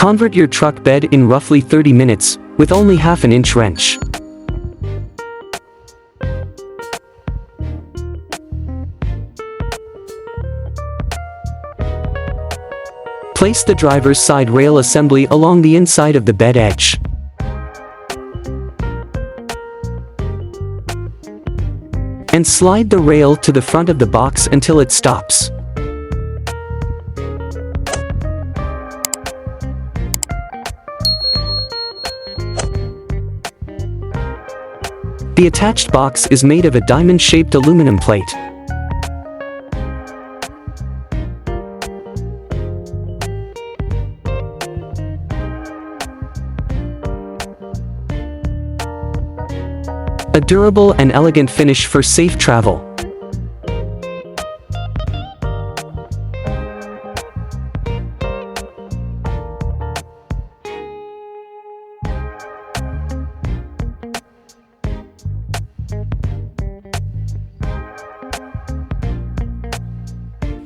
Convert your truck bed in roughly 30 minutes, with only half an inch wrench. Place the driver's side rail assembly along the inside of the bed edge. And slide the rail to the front of the box until it stops. The attached box is made of a diamond-shaped aluminum plate. A durable and elegant finish for safe travel.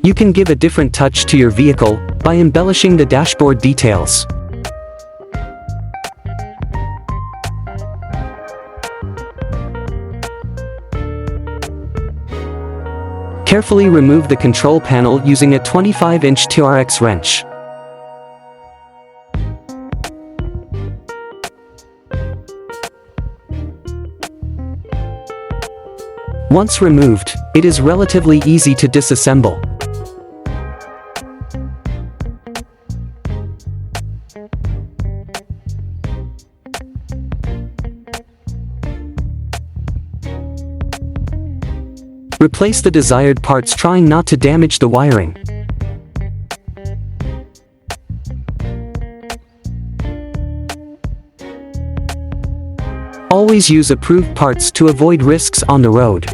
You can give a different touch to your vehicle by embellishing the dashboard details. Carefully remove the control panel using a 25-inch TRX wrench. Once removed, it is relatively easy to disassemble. Replace the desired parts, trying not to damage the wiring. Always use approved parts to avoid risks on the road.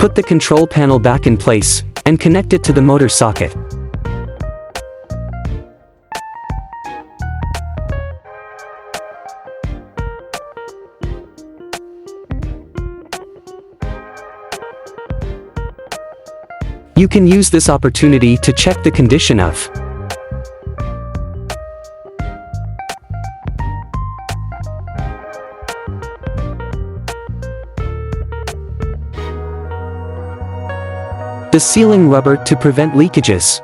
Put the control panel back in place and connect it to the motor socket. You can use this opportunity to check the condition of the sealing rubber to prevent leakages.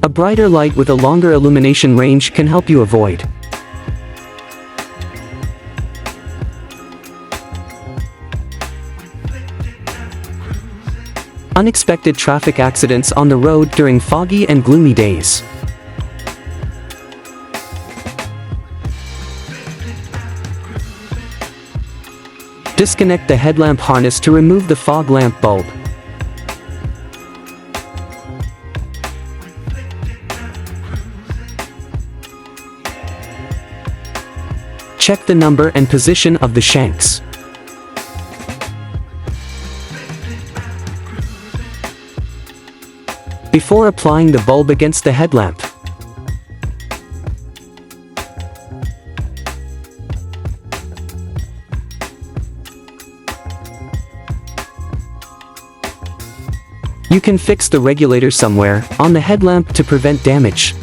A brighter light with a longer illumination range can help you avoid unexpected traffic accidents on the road during foggy and gloomy days. Disconnect the headlamp harness to remove the fog lamp bulb. Check the number and position of the shanks. Before applying the bulb against the headlamp, you can fix the regulator somewhere on the headlamp to prevent damage.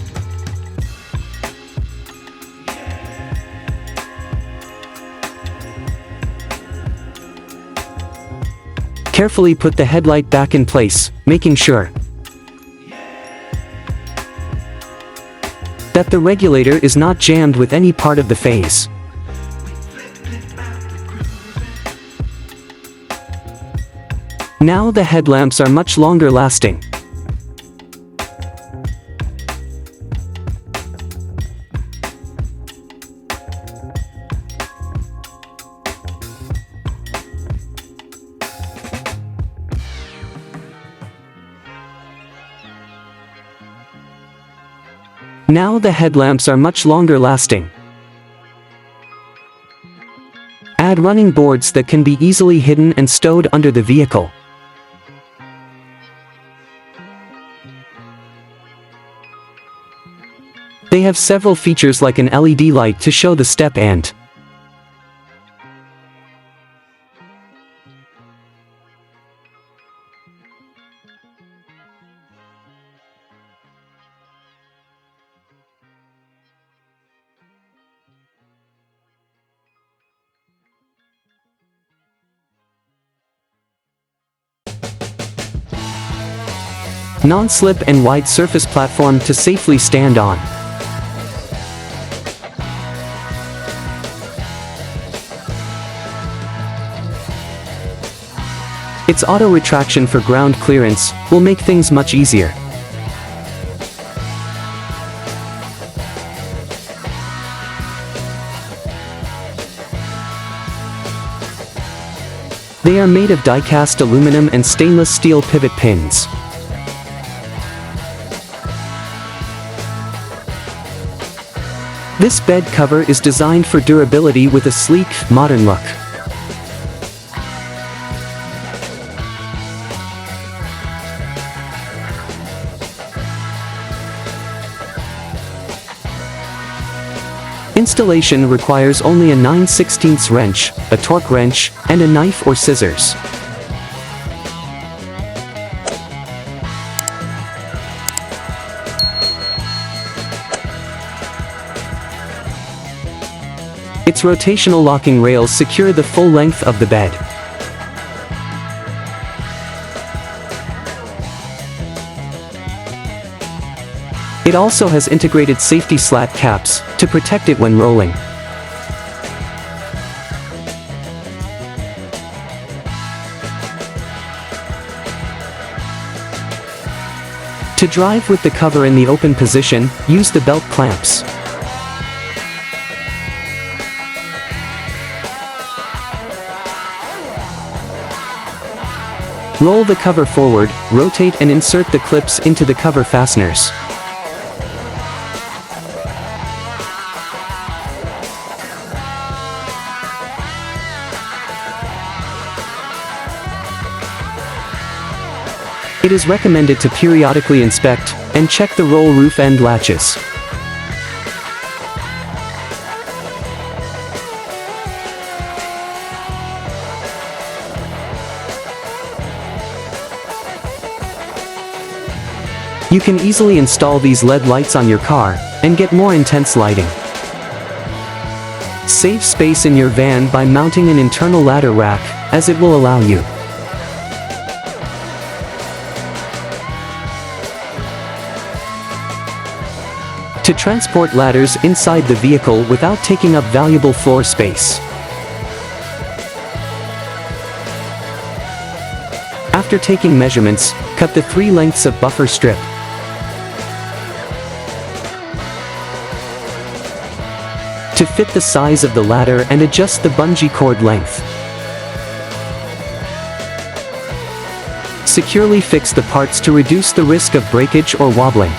Carefully put the headlight back in place, making sure that the regulator is not jammed with any part of the phase. Now the headlamps are much longer lasting. Add running boards that can be easily hidden and stowed under the vehicle. They have several features like an LED light to show the step and non-slip and wide surface platform to safely stand on. Its auto retraction for ground clearance will make things much easier. They are made of die-cast aluminum and stainless steel pivot pins. This bed cover is designed for durability with a sleek, modern look. Installation requires only a 9/16 wrench, a torque wrench, and a knife or scissors. Its rotational locking rails secure the full length of the bed. It also has integrated safety slat caps to protect it when rolling. To drive with the cover in the open position, use the belt clamps. Roll the cover forward, rotate and insert the clips into the cover fasteners. It is recommended to periodically inspect and check the roll roof end latches. You can easily install these LED lights on your car and get more intense lighting. Save space in your van by mounting an internal ladder rack, as it will allow you to transport ladders inside the vehicle without taking up valuable floor space. After taking measurements, cut the 3 lengths of buffer strip. To fit the size of the ladder and adjust the bungee cord length. Securely fix the parts to reduce the risk of breakage or wobbling.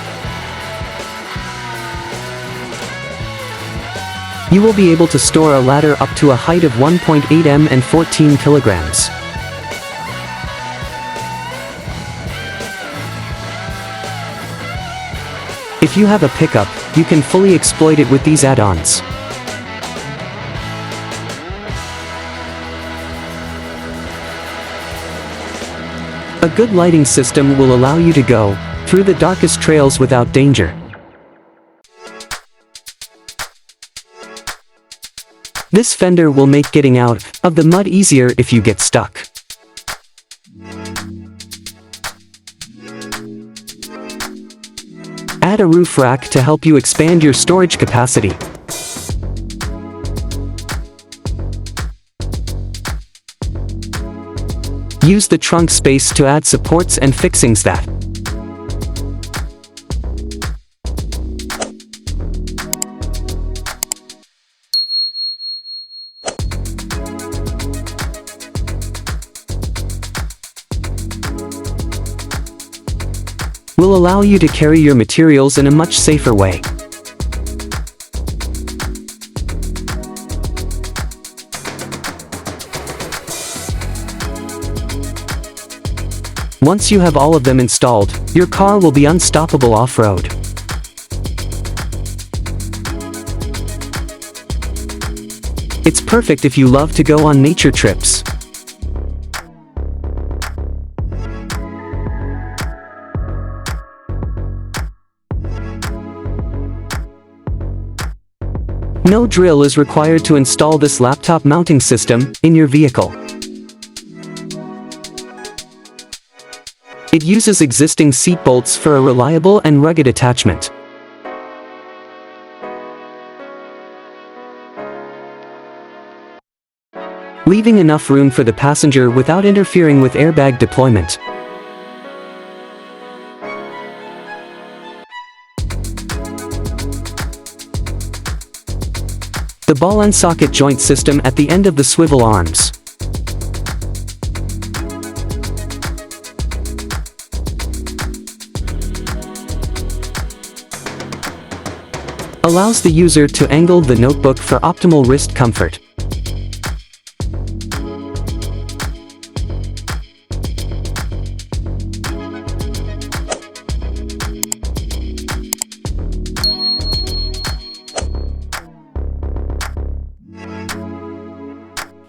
You will be able to store a ladder up to a height of 1.8 m and 14 kilograms. If you have a pickup, you can fully exploit it with these add-ons. A good lighting system will allow you to go through the darkest trails without danger. This fender will make getting out of the mud easier if you get stuck. Add a roof rack to help you expand your storage capacity. Use the trunk space to add supports and fixings that will allow you to carry your materials in a much safer way. Once you have all of them installed, your car will be unstoppable off-road. It's perfect if you love to go on nature trips. No drill is required to install this laptop mounting system in your vehicle. It uses existing seat bolts for a reliable and rugged attachment. Leaving enough room for the passenger without interfering with airbag deployment. The ball and socket joint system at the end of the swivel arms. Allows the user to angle the notebook for optimal wrist comfort.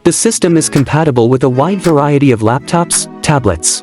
The system is compatible with a wide variety of laptops, tablets,